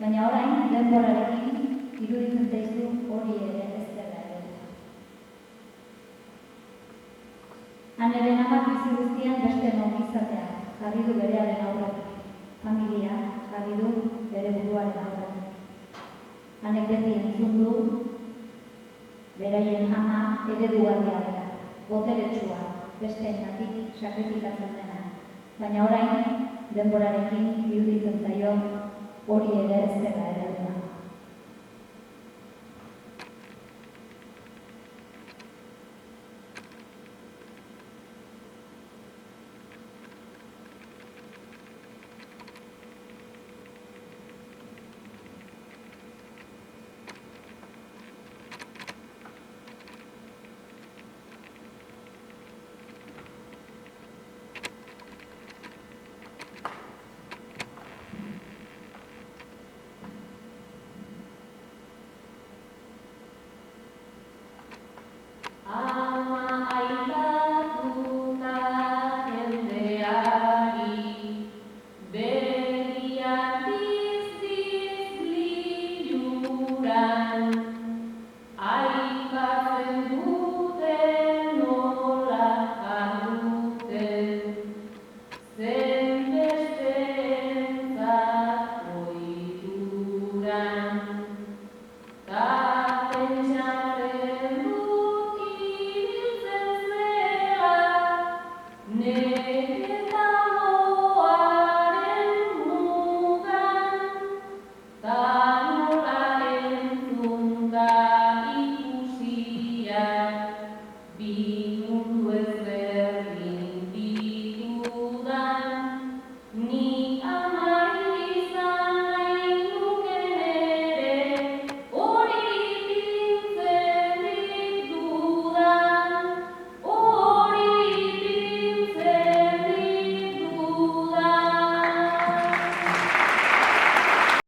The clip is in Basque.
Baina orain, denborarekin, iruditzen zaizu hori ere ez dela ere. Aneren amak bizi guztian beste ongizatea jarri du berearen aurretik. Familia jarri du bere buruaren aurretik. Anek beti entzun du beraien ama eredugarria dela, boteretsua, besteengatik sakrifikatzen dena. Baina orain, denborarekin iruditzen zaio